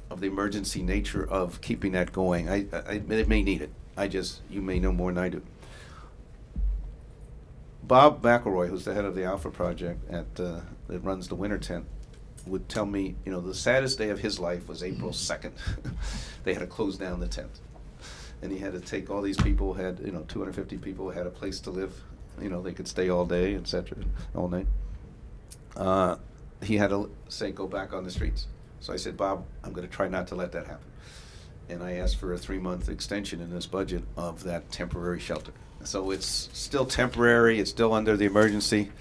of the emergency nature of keeping that going. It may need it. You may know more than I do. Bob McElroy, who's the head of the Alpha Project that runs the winter tent, would tell me, the saddest day of his life was April 2nd. They had to close down the tent. And he had to take all these people, 250 people had a place to live. They could stay all day, etc., all night. He had to say, go back on the streets. So I said, Bob, I'm going to try not to let that happen. And I asked for a 3-month extension in this budget of that temporary shelter. So it's still temporary. It's still under the emergency.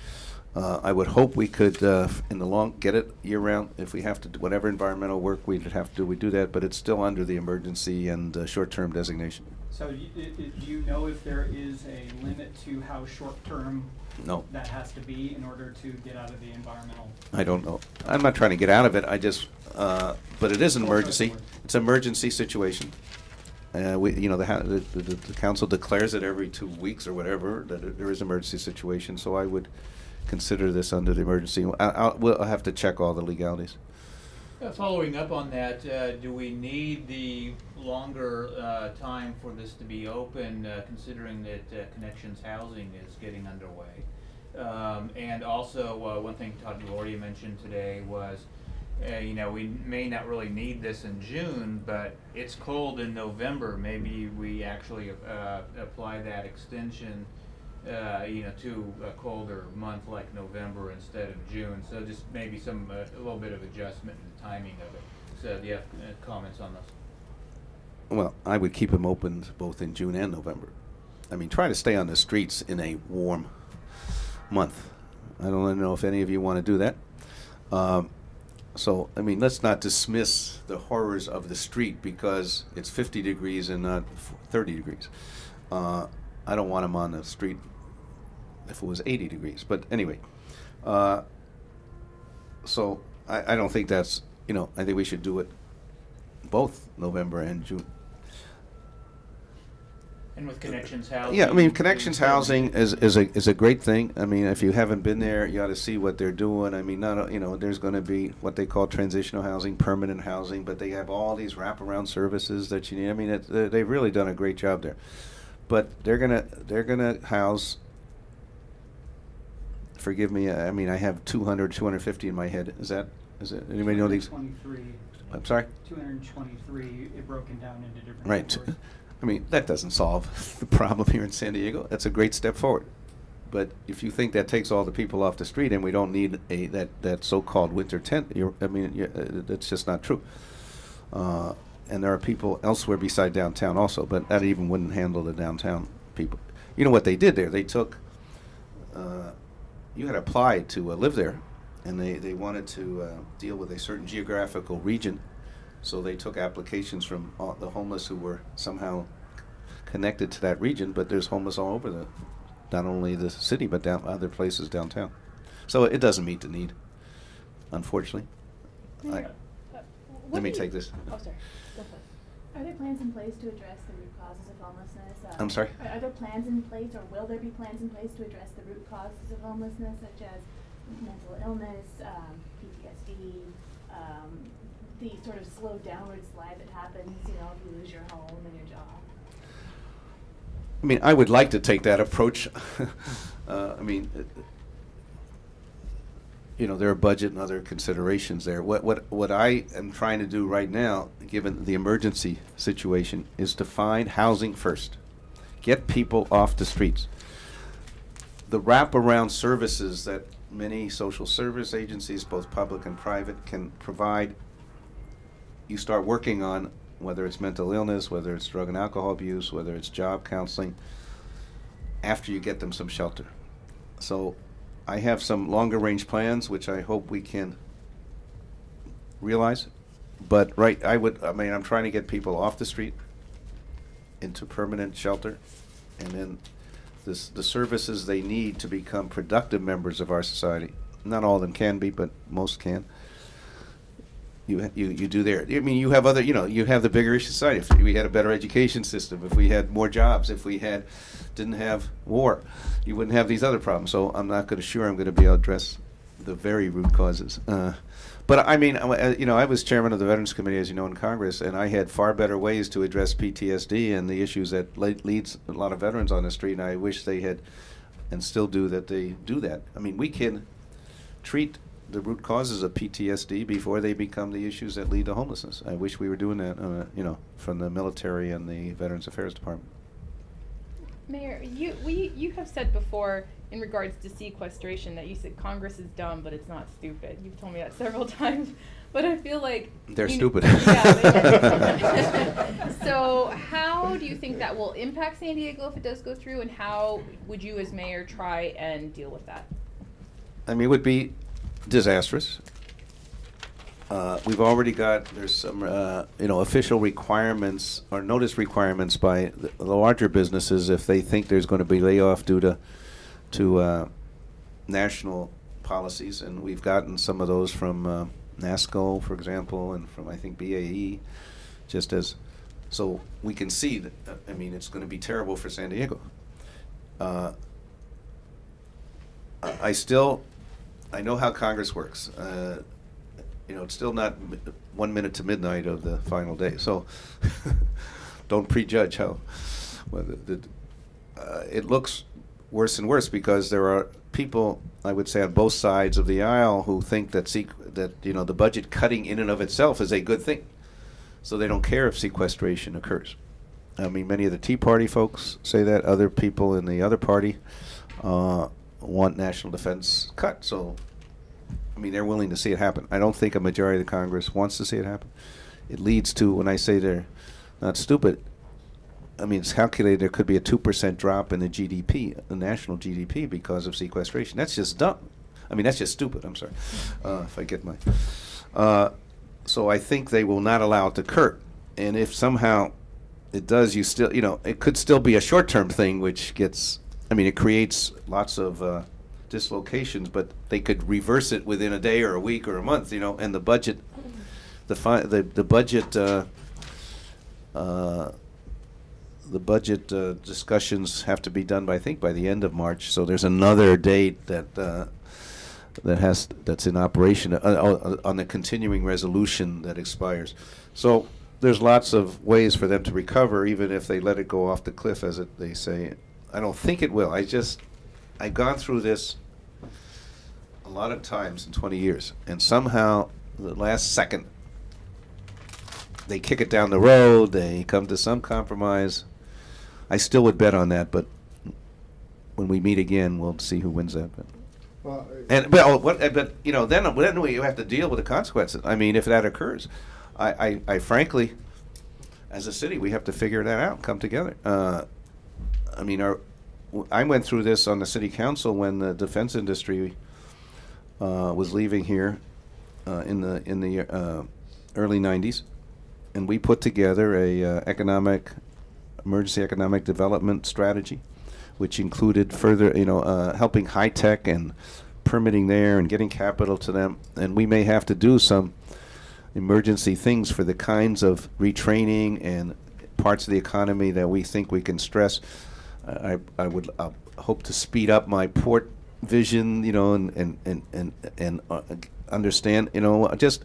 I would hope we could, get it year-round. If we have to do whatever environmental work we'd have to do, we do that. But it's still under the emergency and short-term designation. So do you know if there is a limit to how short-term that has to be in order to get out of the environmental? I don't know. I'm not trying to get out of it. But it is an emergency. It's an emergency situation. The council declares it every 2 weeks or whatever that there is an emergency situation. So I would consider this under the emergency. I'll have to check all the legalities. Following up on that, do we need the longer time for this to be open, considering that Connections Housing is getting underway? And also, one thing Todd Gloria mentioned today was, we may not really need this in June, but it's cold in November. Maybe we actually apply that extension to a colder month like November instead of June. So just maybe a little bit of adjustment in the timing of it. So do you have comments on this? Well, I would keep them open both in June and November. I mean, try to stay on the streets in a warm month. I don't know if any of you want to do that. So, I mean, let's not dismiss the horrors of the street because it's 50 degrees and not 30 degrees. I don't want them on the street if it was 80 degrees. But anyway, so I don't think that's, I think we should do it both November and June. And with Connections Housing? Yeah, I mean, Connections Housing is a great thing. I mean, if you haven't been there, you ought to see what they're doing. I mean, there's going to be what they call transitional housing, permanent housing, but they have all these wraparound services that you need. I mean, they've really done a great job there. But they're gonna house. Forgive me. I mean, I have 200, 250 in my head. Is it? Anybody know these? 223. I'm sorry. 223. It broken down into different. Right. Categories. I mean, that doesn't solve the problem here in San Diego. That's a great step forward. But if you think that takes all the people off the street and we don't need that so-called winter tent, that's just not true. And there are people elsewhere beside downtown also, but that even wouldn't handle the downtown people. You know what they did there? They took, you had applied to live there, and they wanted to deal with a certain geographical region, so they took applications from the homeless who were somehow connected to that region, but there's homeless all over not only the city, but other places downtown. So it doesn't meet the need, unfortunately. Let me take this. Oh, sorry. Go Are there plans in place to address the root causes of homelessness? I'm sorry? Are there plans in place, or will there be plans in place to address the root causes of homelessness, such as mental illness, PTSD, the sort of slow downward slide that happens, you know, if you lose your home and your job? I mean, I would like to take that approach. I mean, you know, there are budget and other considerations there. What I am trying to do right now, given the emergency situation, is to find housing first. Get people off the streets. The wraparound services that many social service agencies, both public and private, can provide, you start working on, whether it's mental illness, whether it's drug and alcohol abuse, whether it's job counseling, after you get them some shelter. So I have some longer range plans, which I hope we can realize. But I mean, I'm trying to get people off the street into permanent shelter, and then the services they need to become productive members of our society. Not all of them can be, but most can. You do there. I mean, you have other, you know, you have the bigger issue society. If we had a better education system, if we had more jobs, if we didn't have war, you wouldn't have these other problems. So I'm not going to I'm going to be able to address the very root causes. But I mean, you know, I was chairman of the Veterans Committee, as you know, in Congress, and I had far better ways to address PTSD and the issues that leads a lot of veterans on the street. And I wish they had, and still do, that they do that. I mean, we can treat the root causes of PTSD before they become the issues that lead to homelessness. I wish we were doing that, you know, from the military and the Veterans Affairs Department. Mayor, you have said before in regards to sequestration that you said Congress is dumb, but it's not stupid. You've told me that several times, but I feel like they're stupid. Yeah, so how do you think that will impact San Diego if it does go through, and how would you as mayor try and deal with that? I mean, it would be disastrous. We've already there's some, you know, official requirements or notice requirements by the larger businesses if they think there's going to be layoff due to national policies, and we've gotten some of those from NASCO, for example, and from, I think, BAE, just as, so we can see that, I mean, it's going to be terrible for San Diego. I know how Congress works. You know, it's still not 1 minute to midnight of the final day, so don't prejudge how. It looks worse and worse because there are people, I would say, on both sides of the aisle who think that you know, the budget cutting in and of itself is a good thing, so they don't care if sequestration occurs. I mean, many of the Tea Party folks say that. Other people in the other party want national defense cut. So, I mean, they're willing to see it happen. I don't think a majority of the Congress wants to see it happen. It leads to, when I say they're not stupid, I mean, it's calculated there could be a 2% drop in the GDP, the national GDP, because of sequestration. That's just dumb. I mean, that's just stupid. I'm sorry, if I get my. So I think they will not allow it to occur. And if somehow it does, you still, you know, it could still be a short-term thing, which gets, I mean, it creates lots of dislocations, but they could reverse it within a day or a week or a month, you know, and the budget, the budget discussions have to be done by, I think, by the end of March. So there's another date that's in operation on the continuing resolution that expires. So there's lots of ways for them to recover, even if they let it go off the cliff, as they say. I don't think it will. I've gone through this a lot of times in 20 years, and somehow the last second they kick it down the road, they come to some compromise. I still would bet on that, but when we meet again, we'll see who wins that. But you know, then we have to deal with the consequences. I mean, if that occurs, I frankly, as a city, we have to figure that out and come together. I mean, I went through this on the city council when the defense industry was leaving here in the early '90s, and we put together a emergency economic development strategy, which included further, you know, helping high tech and permitting there and getting capital to them. And we may have to do some emergency things for the kinds of retraining and parts of the economy that we think we can stress. I would hope to speed up my port vision, you know, and understand, you know, just,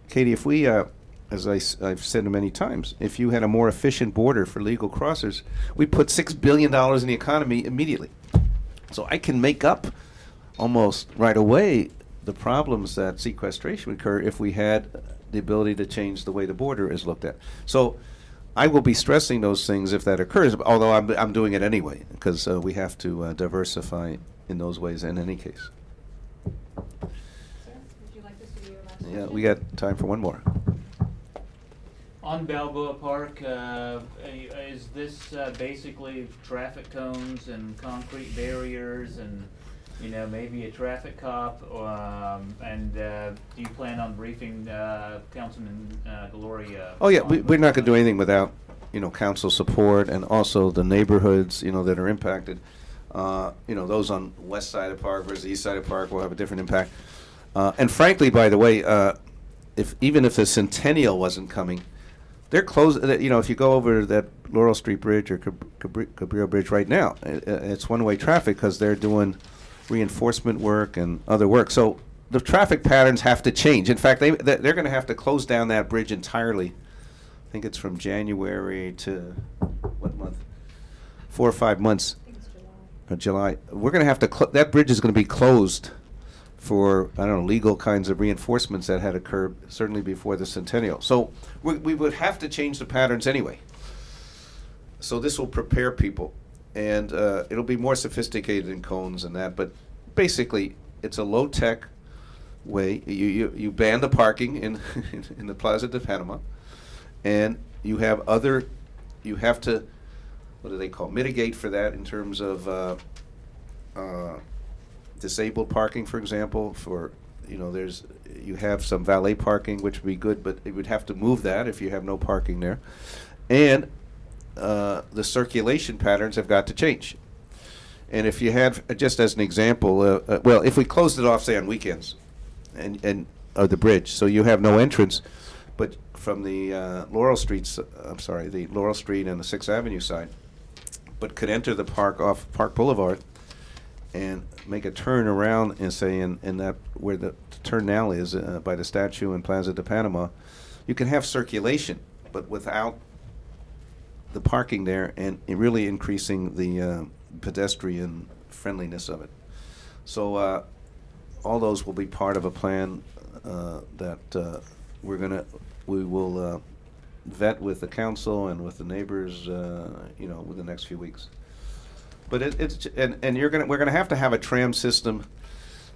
Katie, if we, as I've said many times, if you had a more efficient border for legal crossers, we put $6 billion in the economy immediately. So I can make up almost right away the problems that sequestration would occur if we had the ability to change the way the border is looked at. So I will be stressing those things if that occurs, although I'm doing it anyway, because we have to diversify in those ways in any case. Sir, would you like this to be your last Yeah, question? we got time for one more. On Balboa Park, is this basically traffic cones and concrete barriers and, you know, maybe a traffic cop? And do you plan on briefing Councilman Gloria? Oh yeah, on we're not going to do the- anything without, you know, council support and also the neighborhoods, you know, that are impacted. You know, those on west side of Park versus east side of Park will have a different impact. And frankly, by the way, even if the Centennial wasn't coming, they're closed. You know, if you go over that Laurel Street Bridge or Cabrillo Bridge right now, it's one-way traffic because they're doing reinforcement work and other work. So the traffic patterns have to change. In fact, they're going to have to close down that bridge entirely. I think it's from January to what month? 4 or 5 months. I think it's July. July. We're going to have to that bridge is going to be closed for, I don't know, legal kinds of reinforcements that had occurred certainly before the Centennial. So we would have to change the patterns anyway. So this will prepare people, and it'll be more sophisticated in cones and that, but basically it's a low-tech way. You ban the parking in in the Plaza de Panama, and you have to, what do they call, mitigate for that in terms of disabled parking, for example. For, you know, you have some valet parking, which would be good, but it would have to move that if you have no parking there. And the circulation patterns have got to change. And if you had, just as an example, well, if we closed it off, say, on weekends, and the bridge, so you have no entrance, but from the Laurel Street and the 6th Avenue side, but could enter the park off Park Boulevard and make a turn around and say in that where the turn now is by the statue in Plaza de Panama, you can have circulation, but without the parking there, and really increasing the pedestrian friendliness of it. So all those will be part of a plan that we will vet with the council and with the neighbors, you know, within the next few weeks. But we're gonna have to have a tram system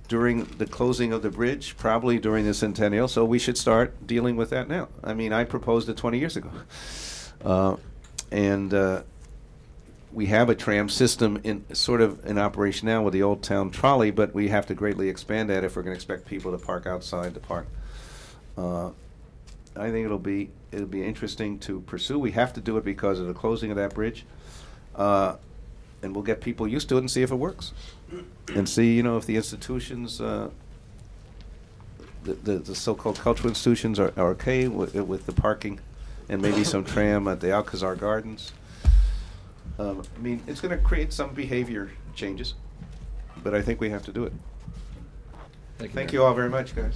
during the closing of the bridge, probably during the Centennial. So we should start dealing with that now. I mean, I proposed it 20 years ago, and we have a tram system in operation now with the Old Town Trolley, but we have to greatly expand that if we're going to expect people to park outside the park. I think it'll be interesting to pursue. We have to do it because of the closing of that bridge. And we'll get people used to it and see if it works, and see, you know, if the institutions, the so-called cultural institutions, are okay with the parking, and maybe some tram at the Alcazar Gardens. I mean, it's going to create some behavior changes, but I think we have to do it. Thank you all very much, guys.